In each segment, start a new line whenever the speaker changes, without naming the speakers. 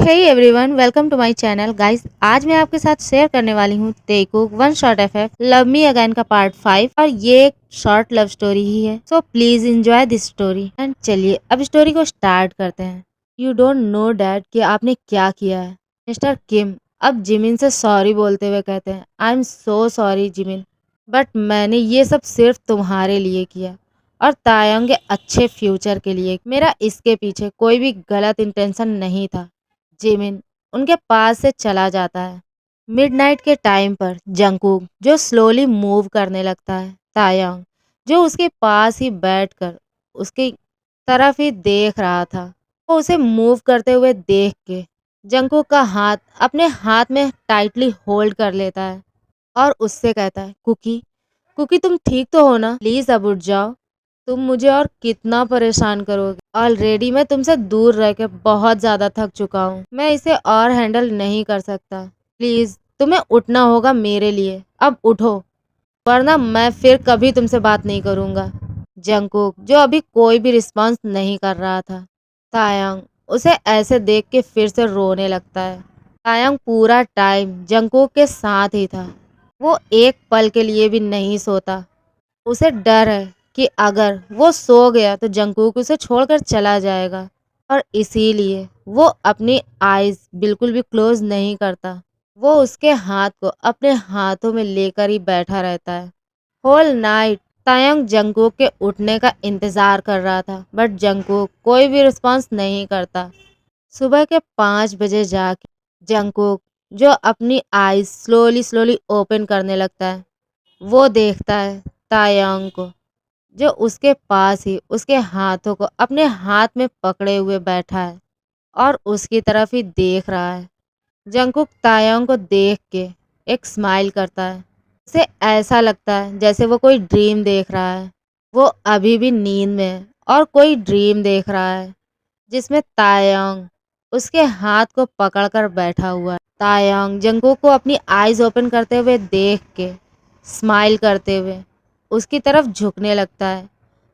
Hey everyone, welcome to my channel guys. आज मैं आपके साथ शेयर करने वाली हूँ तेकुक one shot FF love me again का पार्ट 5 और ये एक शॉर्ट लव स्टोरी ही है। So please enjoy this story and चलिए अब स्टोरी को स्टार्ट करते हैं। यू डोंट नो डैड कि आपने क्या किया है। मिस्टर किम अब जिमिन से सॉरी बोलते हुए कहते हैं, I am so sorry Jimin, but मैंने ये सब सिर्फ तुम्हारे लिए किया और तायंग के अच्छे फ्यूचर के लिए। मेरा इसके पीछे कोई भी गलत इंटेंशन नहीं था। जिमिन उनके पास से चला जाता है। मिडनाइट के टाइम पर जंगकुक जो स्लोली मूव करने लगता है, तायंग जो उसके पास ही बैठकर उसकी तरफ ही देख रहा था, वो उसे मूव करते हुए देख के जंगकुक का हाथ अपने हाथ में टाइटली होल्ड कर लेता है और उससे कहता है, कुकी कुकी तुम ठीक तो हो ना? प्लीज अब उठ जाओ। तुम मुझे और कितना परेशान करोगे? ऑलरेडी मैं तुमसे दूर रह के बहुत ज्यादा थक चुका हूँ। मैं इसे और हैंडल नहीं कर सकता। प्लीज तुम्हें उठना होगा मेरे लिए। अब उठो, वरना मैं फिर कभी तुमसे बात नहीं करूंगा। जंगकुक जो अभी कोई भी रिस्पॉन्स नहीं कर रहा था, तायंग उसे ऐसे देख के फिर से रोने लगता है। तायंग पूरा टाइम जंगकुक के साथ ही था। वो एक पल के लिए भी नहीं सोता। उसे डर है कि अगर वो सो गया तो जंगकुक उसे छोड़कर चला जाएगा और इसीलिए वो अपनी आईज बिल्कुल भी क्लोज नहीं करता। वो उसके हाथ को अपने हाथों में लेकर ही बैठा रहता है। होल नाइट तायंग जंगकुक के उठने का इंतजार कर रहा था, बट जंगकुक कोई भी रिस्पॉन्स नहीं करता। सुबह के 5 बजे जाके जंगकुक जो अपनी आईज स्लोली स्लोली ओपन करने लगता है, वो देखता है तायंग को जो उसके पास ही उसके हाथों को अपने हाथ में पकड़े हुए बैठा है और उसकी तरफ ही देख रहा है। जंगकुक तायंग को देख के एक स्माइल करता है। उसे ऐसा लगता है जैसे वो कोई ड्रीम देख रहा है। वो अभी भी नींद में है और कोई ड्रीम देख रहा है जिसमें तायंग उसके हाथ को पकड़कर बैठा हुआ है। तायंग जंगकुक को अपनी आईज ओपन करते हुए देख के स्माइल करते हुए उसकी तरफ झुकने लगता है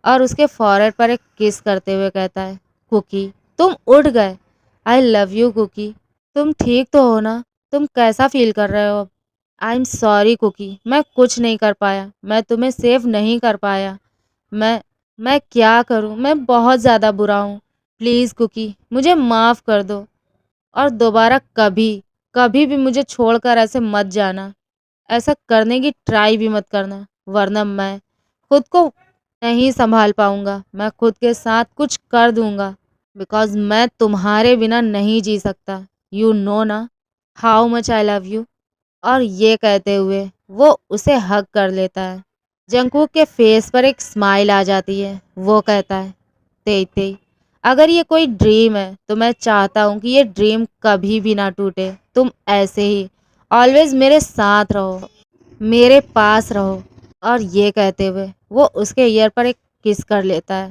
और उसके फॉरहेड पर एक किस करते हुए कहता है, कुकी तुम उठ गए। I love you Cookie. तुम ठीक तो हो ना? तुम कैसा फील कर रहे हो? आई एम सॉरी कुकी, मैं कुछ नहीं कर पाया। मैं तुम्हें सेव नहीं कर पाया। मैं मैं क्या करूं? मैं बहुत ज़्यादा बुरा हूं। प्लीज़ कुकी मुझे माफ़ कर दो और दोबारा कभी कभी भी मुझे छोड़कर ऐसे मत जाना। ऐसा करने की ट्राई भी मत करना, वरना मैं खुद को नहीं संभाल पाऊंगा। मैं खुद के साथ कुछ कर दूंगा, बिकॉज मैं तुम्हारे बिना नहीं जी सकता। यू नो ना how much I love you. और ये कहते हुए वो उसे हग कर लेता है। जंगकुक के फेस पर एक स्माइल आ जाती है। वो कहता है, तेई तेई अगर ये कोई ड्रीम है तो मैं चाहता हूँ कि ये ड्रीम कभी भी ना टूटे। तुम ऐसे ही ऑलवेज मेरे साथ रहो, मेरे पास रहो। और ये कहते हुए वो उसके ईयर पर एक किस कर लेता है।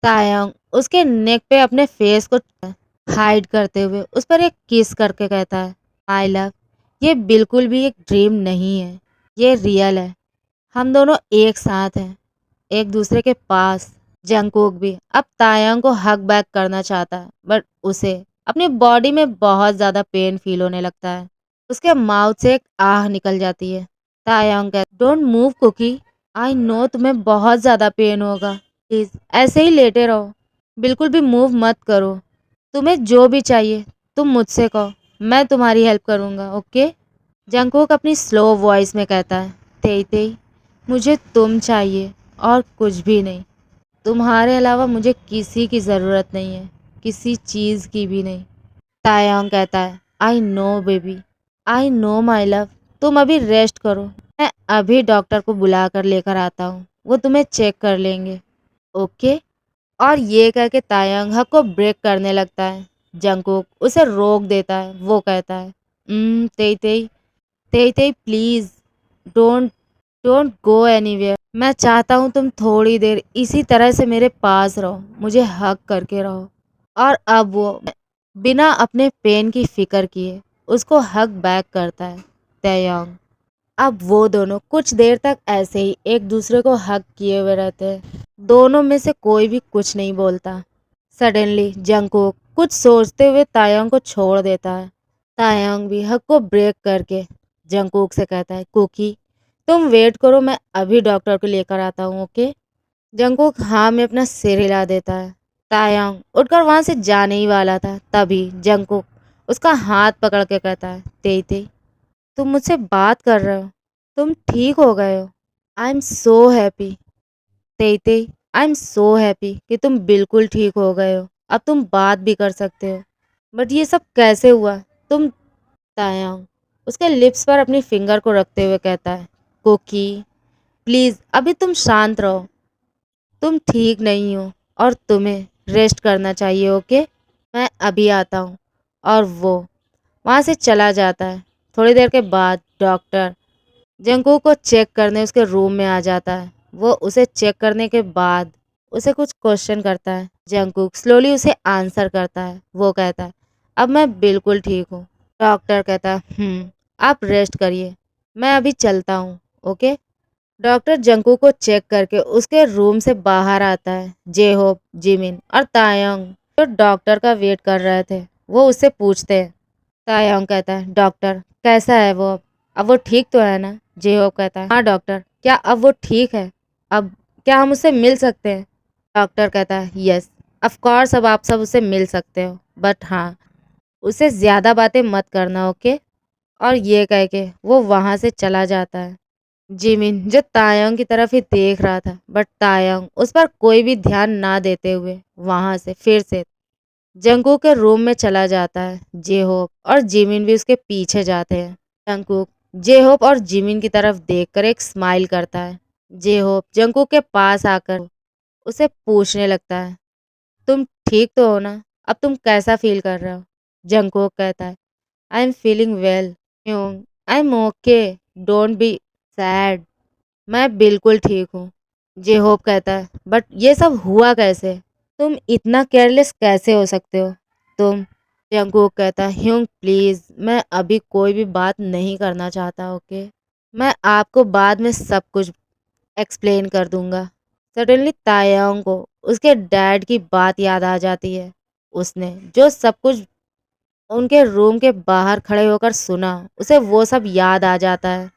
तायंग उसके नेक पे अपने फेस को हाइड करते हुए उस पर एक किस करके कहता है, माय लव ये बिल्कुल भी एक ड्रीम नहीं है, ये रियल है। हम दोनों एक साथ हैं, एक दूसरे के पास। जंगकुक भी अब तायंग को हग बैक करना चाहता है, बट उसे अपनी बॉडी में बहुत ज़्यादा पेन फील होने लगता है। उसके माउथ से एक आह निकल जाती है। तायंग कहता, don't move Cookie, I know तुम्हें बहुत ज़्यादा पेन होगा। प्लीज़ ऐसे ही लेटे रहो, बिल्कुल भी मूव मत करो। तुम्हें जो भी चाहिए तुम मुझसे कहो, मैं तुम्हारी हेल्प करूँगा, ओके? जंगकुक अपनी स्लो वॉइस में कहता है, तेई तेई मुझे तुम चाहिए और कुछ भी नहीं। तुम्हारे अलावा मुझे किसी की ज़रूरत नहीं है, किसी चीज़ की भी नहीं। तायंग कहता है, I know baby, I know my love. तुम अभी रेस्ट करो, मैं अभी डॉक्टर को बुला कर लेकर आता हूँ, वो तुम्हें चेक कर लेंगे, ओके? और ये कह के तायंग हक को ब्रेक करने लगता है। जंगकुक उसे रोक देता है। वो कहता है, तेई तेई तेई तेई please don't don't go anywhere. मैं चाहता हूँ तुम थोड़ी देर इसी तरह से मेरे पास रहो, मुझे हग करके रहो। और अब वो बिना अपने पेन की फिक्र किए उसको हग बैक करता है। तयंग अब वो दोनों कुछ देर तक ऐसे ही एक दूसरे को हग किए हुए रहते हैं। दोनों में से कोई भी कुछ नहीं बोलता। सडनली जंगकुक कुछ सोचते हुए तायंग को छोड़ देता है। तायंग भी हक को ब्रेक करके जंगकुक से कहता है, कुकी तुम वेट करो, मैं अभी डॉक्टर को लेकर आता हूँ, ओके। जंगकुक हाँ में अपना सिर हिला देता है। तायंग उठकर वहां से जाने ही वाला था, तभी जंगकुक उसका हाथ पकड़ के कहता है, तेई तेई तुम मुझसे बात कर रहे हो, तुम ठीक हो गए हो। आई एम सो हैप्पी तेई तेई, आई एम सो हैप्पी कि तुम बिल्कुल ठीक हो गए हो, अब तुम बात भी कर सकते हो। बट ये सब कैसे हुआ, तुम। तायंग उसके लिप्स पर अपनी फिंगर को रखते हुए कहता है, कुकी प्लीज अभी तुम शांत रहो, तुम ठीक नहीं हो और तुम्हें रेस्ट करना चाहिए, ओके। मैं अभी आता हूँ। और वो वहाँ से चला जाता है। थोड़ी देर के बाद डॉक्टर जंगकुक को चेक करने उसके रूम में आ जाता है। वो उसे चेक करने के बाद उसे कुछ क्वेश्चन करता है। जंगकुक स्लोली उसे आंसर करता है। वो कहता है, अब मैं बिल्कुल ठीक हूँ। डॉक्टर कहता है, आप रेस्ट करिए, मैं अभी चलता हूँ, ओके। डॉक्टर जंकू को चेक करके उसके रूम से बाहर आता है। जेहोप, जिमिन और तायंग जो डॉक्टर का वेट कर रहे थे वो उससे पूछते हैं। तायंग कहता है, डॉक्टर कैसा है वो अब वो ठीक तो है ना। जेहोप कहता है, हाँ डॉक्टर, क्या अब वो ठीक है, अब क्या हम उससे मिल सकते हैं। डॉक्टर कहता है, यस ऑफ कोर्स, अब आप सब उससे मिल सकते हो, बट हाँ उससे ज़्यादा बातें मत करना, ओके। और ये कह के वो वहाँ से चला जाता है। जिमिन जो तायंग की तरफ ही देख रहा था, बट तायंग उस पर कोई भी ध्यान ना देते हुए वहां से फिर से जंगकुक के रूम में चला जाता है। जेहोप और जिमिन भी उसके पीछे जाते हैं। जंगकुक जेहोप और जिमिन की तरफ देखकर एक स्माइल करता है। जेहोप जंगकुक के पास आकर उसे पूछने लगता है, तुम ठीक तो हो ना, अब तुम कैसा फील कर रहे हो। जंगकुक कहता है, I am feeling well, I am okay, don't be sad, मैं बिल्कुल ठीक हूँ। जे होप कहता है, बट ये सब हुआ कैसे, तुम इतना केयरलेस कैसे हो सकते हो तुम। जंगकुक कहता है, ह्यूंग प्लीज, मैं अभी कोई भी बात नहीं करना चाहता, ओके। मैं आपको बाद में सब कुछ एक्सप्लेन कर दूंगा। सडनली तायांग को उसके डैड की बात याद आ जाती है। उसने जो सब कुछ उनके रूम के बाहर खड़े होकर सुना, उसे वो सब याद आ जाता है।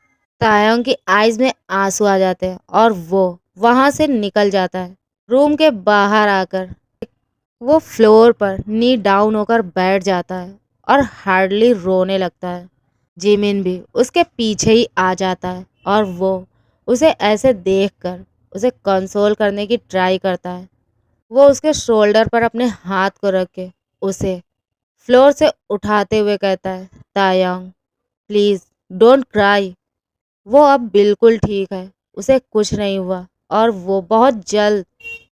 तायंग की आईज में आंसू आ जाते हैं और वो वहां से निकल जाता है। रूम के बाहर आकर वो फ्लोर पर नी डाउन होकर बैठ जाता है और हार्डली रोने लगता है। जिमिन भी उसके पीछे ही आ जाता है और वो उसे ऐसे देखकर उसे कंसोल करने की ट्राई करता है। वो उसके शोल्डर पर अपने हाथ को रख के उसे फ्लोर से उठाते हुए कहता है, तायंग प्लीज डोंट क्राई, वो अब बिल्कुल ठीक है, उसे कुछ नहीं हुआ और वो बहुत जल्द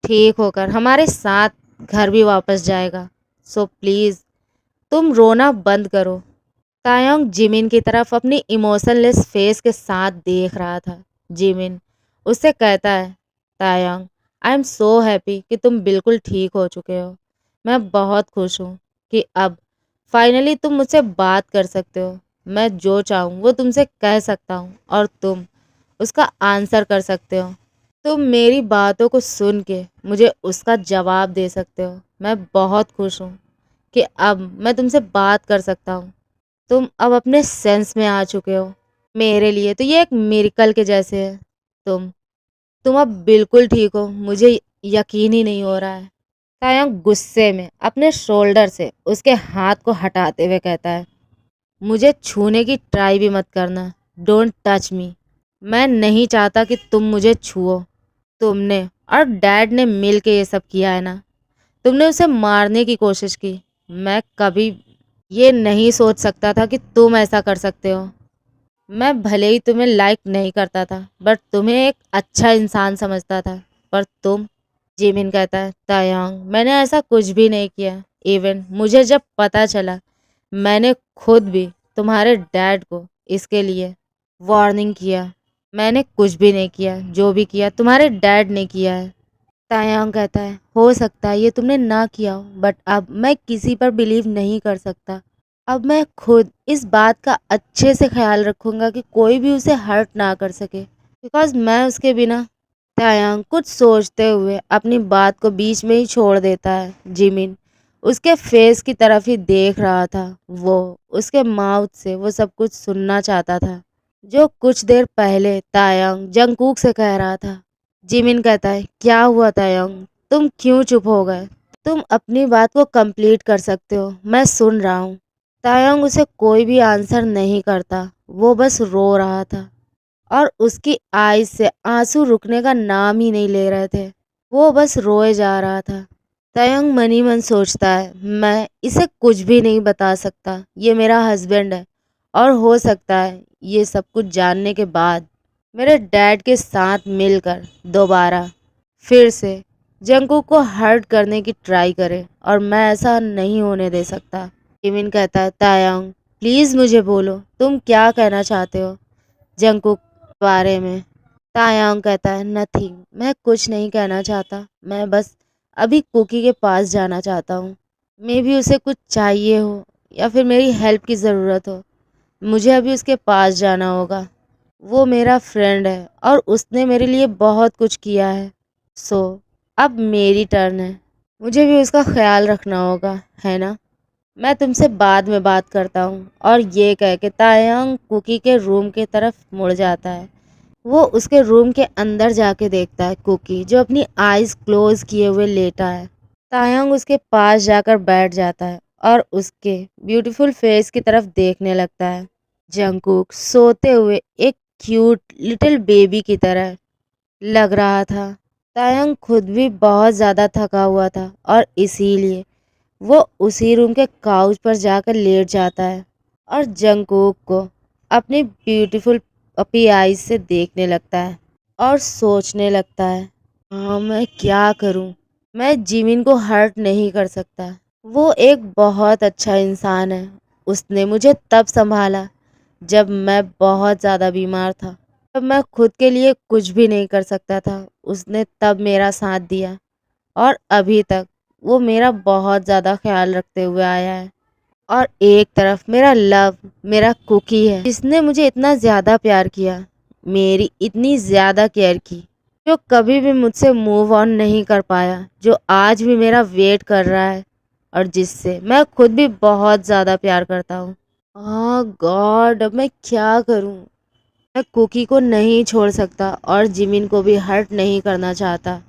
ठीक होकर हमारे साथ घर भी वापस जाएगा, सो प्लीज़ तुम रोना बंद करो। तायोंग जिमिन की तरफ अपनी इमोशनलेस फेस के साथ देख रहा था। जिमिन उससे कहता है, तायोंग आई एम सो हैप्पी कि तुम बिल्कुल ठीक हो चुके हो। मैं बहुत खुश हूँ कि अब फाइनली तुम मुझसे बात कर सकते हो। मैं जो चाहूँ वो तुमसे कह सकता हूँ और तुम उसका आंसर कर सकते हो। तुम मेरी बातों को सुन के मुझे उसका जवाब दे सकते हो। मैं बहुत खुश हूँ कि अब मैं तुमसे बात कर सकता हूँ। तुम अब अपने सेंस में आ चुके हो। मेरे लिए तो ये एक मिरेकल के जैसे है। तुम अब बिल्कुल ठीक हो, मुझे यकीन ही नहीं हो रहा है। तायंग गुस्से में अपने शोल्डर से उसके हाथ को हटाते हुए कहता है, मुझे छूने की ट्राई भी मत करना, डोंट टच मी। मैं नहीं चाहता कि तुम मुझे छुओ। तुमने और डैड ने मिल के ये सब किया है ना, तुमने उसे मारने की कोशिश की। मैं कभी ये नहीं सोच सकता था कि तुम ऐसा कर सकते हो। मैं भले ही तुम्हें लाइक नहीं करता था, बट तुम्हें एक अच्छा इंसान समझता था, पर तुम। जिमिन कहता है, तायांग मैंने ऐसा कुछ भी नहीं किया। इवन मुझे जब पता चला, मैंने खुद भी तुम्हारे डैड को इसके लिए वार्निंग किया। मैंने कुछ भी नहीं किया, जो भी किया तुम्हारे डैड ने किया है। तायांग कहता है, हो सकता है ये तुमने ना किया हो, बट अब मैं किसी पर बिलीव नहीं कर सकता। अब मैं खुद इस बात का अच्छे से ख्याल रखूंगा कि कोई भी उसे हर्ट ना कर सके, बिकॉज मैं उसके बिना। तायांग कुछ सोचते हुए अपनी बात को बीच में ही छोड़ देता है। जिमिन उसके फेस की तरफ ही देख रहा था। वो उसके माउथ से वो सब कुछ सुनना चाहता था जो कुछ देर पहले तायंग जंगकुक से कह रहा था। जिमिन कहता है, क्या हुआ तायंग, तुम क्यों चुप हो गए? तुम अपनी बात को कंप्लीट कर सकते हो, मैं सुन रहा हूँ। तायंग उसे कोई भी आंसर नहीं करता, वो बस रो रहा था और उसकी आईज से आंसू रुकने का नाम ही नहीं ले रहे थे। वो बस रोए जा रहा था। तयंग मन ही मन सोचता है, मैं इसे कुछ भी नहीं बता सकता, ये मेरा हस्बैंड है और हो सकता है ये सब कुछ जानने के बाद मेरे डैड के साथ मिलकर दोबारा फिर से जंगकुक को हर्ट करने की ट्राई करे और मैं ऐसा नहीं होने दे सकता। जिमिन कहता है, तायंग प्लीज मुझे बोलो, तुम क्या कहना चाहते हो जंगकुक के बारे में? तायांग कहता है, नथिंग, मैं कुछ नहीं कहना चाहता, मैं बस अभी कुकी के पास जाना चाहता हूँ। मे भी उसे कुछ चाहिए हो या फिर मेरी हेल्प की ज़रूरत हो, मुझे अभी उसके पास जाना होगा। वो मेरा फ्रेंड है और उसने मेरे लिए बहुत कुछ किया है। सो अब मेरी टर्न है, मुझे भी उसका ख्याल रखना होगा, है ना? मैं तुमसे बाद में बात करता हूँ। और ये कह के तायांग कुकी के रूम की तरफ मुड़ जाता है। वो उसके रूम के अंदर जाके देखता है कुकी जो अपनी आईज क्लोज किए हुए लेटा है। तायंग उसके पास जाकर बैठ जाता है और उसके ब्यूटीफुल फेस की तरफ देखने लगता है। जंगकुक सोते हुए एक क्यूट लिटिल बेबी की तरह लग रहा था। तायंग खुद भी बहुत ज़्यादा थका हुआ था और इसीलिए वो उसी रूम के काउच पर जाकर लेट जाता है और जंगकुक को अपनी ब्यूटीफुल पपी आईज से देखने लगता है और सोचने लगता है, हाँ मैं क्या करूं? मैं जिमिन को हर्ट नहीं कर सकता। वो एक बहुत अच्छा इंसान है। उसने मुझे तब संभाला जब मैं बहुत ज़्यादा बीमार था, तब मैं खुद के लिए कुछ भी नहीं कर सकता था। उसने तब मेरा साथ दिया और अभी तक वो मेरा बहुत ज़्यादा ख्याल रखते हुए आया है। और एक तरफ मेरा लव, मेरा कुकी है जिसने मुझे इतना ज़्यादा प्यार किया, मेरी इतनी ज़्यादा केयर की, जो कभी भी मुझसे मूव ऑन नहीं कर पाया, जो आज भी मेरा वेट कर रहा है और जिससे मैं खुद भी बहुत ज़्यादा प्यार करता हूँ। हाँ गॉड, अब मैं क्या करूँ? मैं कुकी को नहीं छोड़ सकता और जिमिन को भी हर्ट नहीं करना चाहता।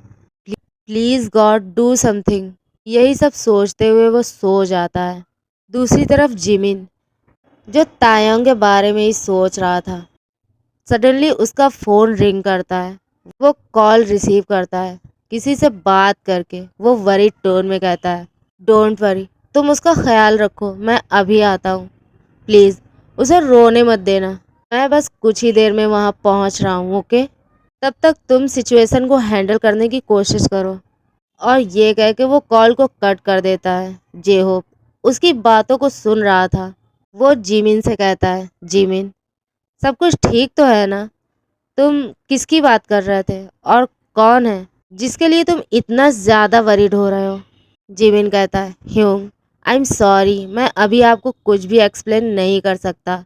Please God do something. यही सब सोचते हुए वो सो जाता है। दूसरी तरफ जिमिन जो तायंग के बारे में ही सोच रहा था, सडनली उसका फ़ोन रिंग करता है। वो कॉल रिसीव करता है। किसी से बात करके वो वरीड टोन में कहता है, डोंट वरी, तुम उसका ख्याल रखो, मैं अभी आता हूँ। प्लीज़ उसे रोने मत देना, मैं बस कुछ ही देर में वहाँ पहुँच रहा हूँ, ओके? तब तक तुम सिचुएशन को हैंडल करने की कोशिश करो। और ये कह के वो कॉल को कट कर देता है। जे होप उसकी बातों को सुन रहा था। वो जिमिन से कहता है, जिमिन सब कुछ ठीक तो है ना? तुम किसकी बात कर रहे थे और कौन है जिसके लिए तुम इतना ज़्यादा वरीड हो रहे हो? जिमिन कहता है, ह्यूंग आई एम सॉरी, मैं अभी आपको कुछ भी एक्सप्लेन नहीं कर सकता,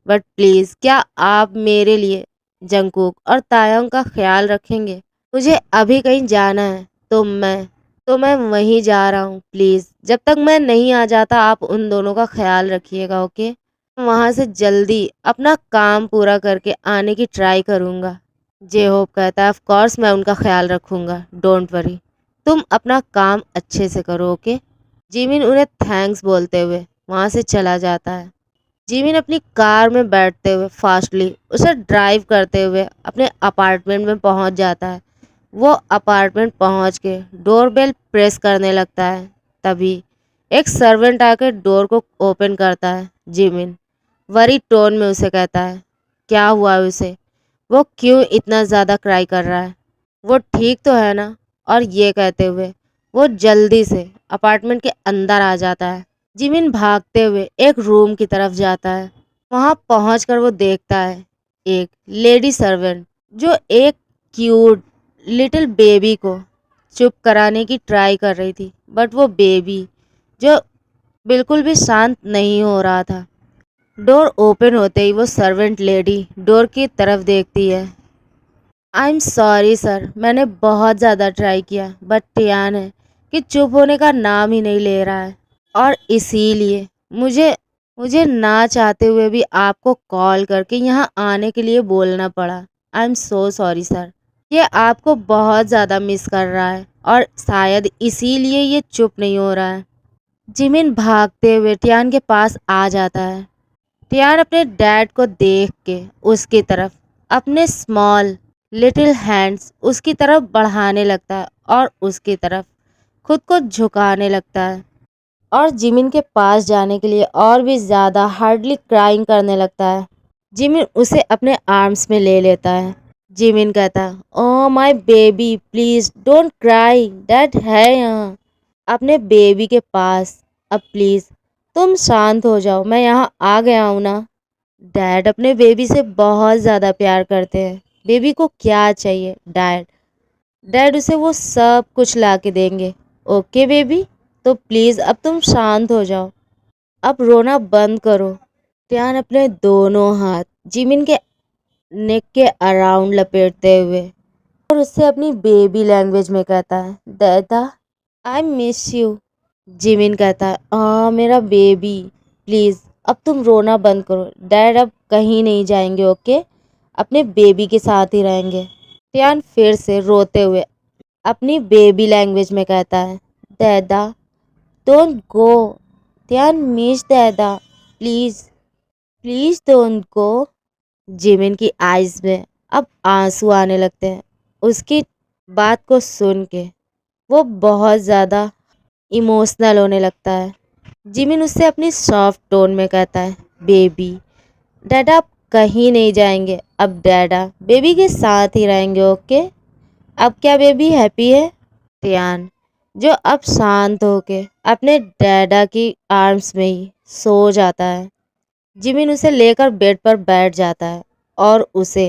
बट प्लीज़ क्या आप मेरे लिए जंगकुक और तायंग का ख्याल रखेंगे? मुझे अभी कहीं जाना है तो मैं वहीं जा रहा हूँ। प्लीज़ जब तक मैं नहीं आ जाता आप उन दोनों का ख्याल रखिएगा, ओके? वहाँ से जल्दी अपना काम पूरा करके आने की ट्राई करूँगा। जे होप कहता है, ऑफ कोर्स मैं उनका ख्याल रखूँगा, डोंट वरी, तुम अपना काम अच्छे से करो, ओके? जिमिन उन्हें थैंक्स बोलते हुए वहाँ से चला जाता है। जिमिन अपनी कार में बैठते हुए फास्टली उसे ड्राइव करते हुए अपने अपार्टमेंट में पहुँच जाता है। वो अपार्टमेंट पहुँच के डोरबेल प्रेस करने लगता है। तभी एक सर्वेंट आकर डोर को ओपन करता है। जिमिन वरी टोन में उसे कहता है, क्या हुआ है उसे? वो क्यों इतना ज़्यादा क्राई कर रहा है? वो ठीक तो है ना? और ये कहते हुए वो जल्दी से अपार्टमेंट के अंदर आ जाता है। जिमिन भागते हुए एक रूम की तरफ जाता है। वहां पहुंचकर वो देखता है एक लेडी सर्वेंट जो एक क्यूट लिटिल बेबी को चुप कराने की ट्राई कर रही थी, बट वो बेबी जो बिल्कुल भी शांत नहीं हो रहा था। डोर ओपन होते ही वो सर्वेंट लेडी डोर की तरफ देखती है। आई एम सॉरी सर, मैंने बहुत ज़्यादा ट्राई किया बट टियान है, कि चुप होने का नाम ही नहीं ले रहा है, और इसीलिए मुझे मुझे ना चाहते हुए भी आपको कॉल करके यहाँ आने के लिए बोलना पड़ा। I am so sorry sir. ये आपको बहुत ज़्यादा मिस कर रहा है और शायद इसीलिए ये चुप नहीं हो रहा है। जिमिन भागते हुए टियान के पास आ जाता है। टियान अपने डैड को देख के उसकी तरफ अपने स्मॉल लिटिल हैंड्स उसकी तरफ बढ़ाने लगता है और उसकी तरफ खुद को झुकाने लगता है, और जिमिन के पास जाने के लिए और भी ज़्यादा हार्डली क्राइंग करने लगता है। जिमिन उसे अपने आर्म्स में ले लेता है। जिमिन कहता है, oh my baby please don't cry, dad है यहाँ अपने बेबी के पास। अब प्लीज़ तुम शांत हो जाओ, मैं यहाँ आ गया हूँ ना। डैड अपने बेबी से बहुत ज़्यादा प्यार करते हैं। बेबी को क्या चाहिए डैड डैड उसे वो सब कुछ ला के देंगे। ओके बेबी, तो प्लीज़ अब तुम शांत हो जाओ, अब रोना बंद करो। टियान अपने दोनों हाथ जिमिन के नेक के अराउंड लपेटते हुए और उससे अपनी बेबी लैंग्वेज में कहता है, दादा आई मिस यू। जिमिन कहता है, मेरा बेबी प्लीज़ अब तुम रोना बंद करो, डैड अब कहीं नहीं जाएंगे, ओके अपने बेबी के साथ ही रहेंगे। टियान फिर से रोते हुए अपनी बेबी लैंग्वेज में कहता है, दादा डोंट गो, टियान मिस दादा, please please don't go. Jimin की आइज़ में अब आंसू आने लगते हैं उसकी बात को सुन के। वो बहुत ज़्यादा इमोशनल होने लगता है। जिमिन उससे अपनी सॉफ्ट टोन में कहता है, बेबी डैडा आप कहीं नहीं जाएंगे, अब डैडा बेबी के साथ ही रहेंगे, ओके अब क्या बेबी हैप्पी है। टियान जो अब शांत होके अपने डैडा की आर्म्स में ही सो जाता है। जिमिन उसे लेकर बेड पर बैठ जाता है और उसे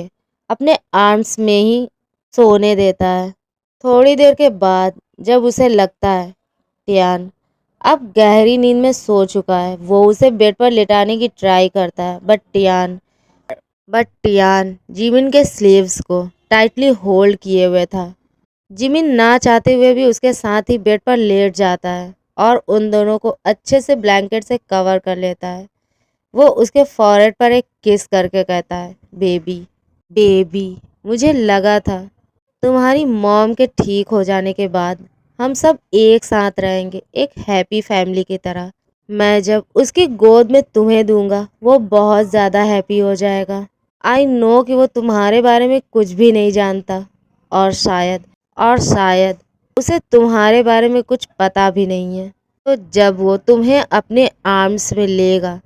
अपने आर्म्स में ही सोने देता है। थोड़ी देर के बाद जब उसे लगता है टियान अब गहरी नींद में सो चुका है, वो उसे बेड पर लेटाने की ट्राई करता है, बट टियान जिमिन के स्लीव्स को टाइटली होल्ड किए हुए था। जिमिन ना चाहते हुए भी उसके साथ ही बेड पर लेट जाता है और उन दोनों को अच्छे से ब्लैंकेट से कवर कर लेता है। वो उसके फॉरहेड पर एक किस करके कहता है, बेबी बेबी मुझे लगा था तुम्हारी मॉम के ठीक हो जाने के बाद हम सब एक साथ रहेंगे, एक हैप्पी फैमिली की तरह। मैं जब उसकी गोद में तुम्हें दूंगा वो बहुत ज़्यादा हैप्पी हो जाएगा। आई नो कि वो तुम्हारे बारे में कुछ भी नहीं जानता, और शायद उसे तुम्हारे बारे में कुछ पता भी नहीं है। तो जब वो तुम्हें अपने आर्म्स में लेगा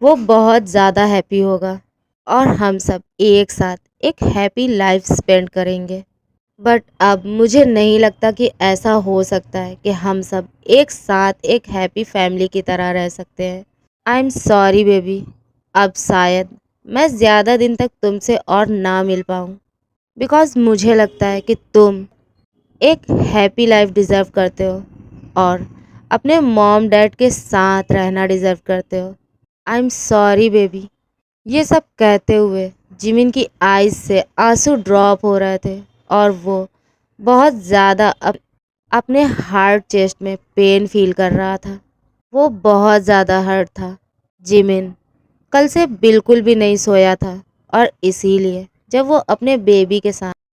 वो बहुत ज़्यादा हैप्पी होगा और हम सब एक साथ एक हैप्पी लाइफ स्पेंड करेंगे। बट अब मुझे नहीं लगता कि ऐसा हो सकता है कि हम सब एक साथ एक हैप्पी फैमिली की तरह रह सकते हैं। आई एम सॉरी बेबी, अब शायद मैं ज़्यादा दिन तक तुमसे और ना मिल पाऊँ, बिकॉज़ मुझे लगता है कि तुम एक हैप्पी लाइफ डिज़र्व करते हो और अपने मॉम डैड के साथ रहना डिज़र्व करते हो। I am sorry baby. ये सब कहते हुए जिमिन की आईज से आंसू ड्रॉप हो रहे थे और वो बहुत ज़्यादा अपने हार्ट चेस्ट में पेन फील कर रहा था। वो बहुत ज़्यादा हर्ट था। जिमिन कल से बिल्कुल भी नहीं सोया था और इसीलिए जब वो अपने बेबी के साथ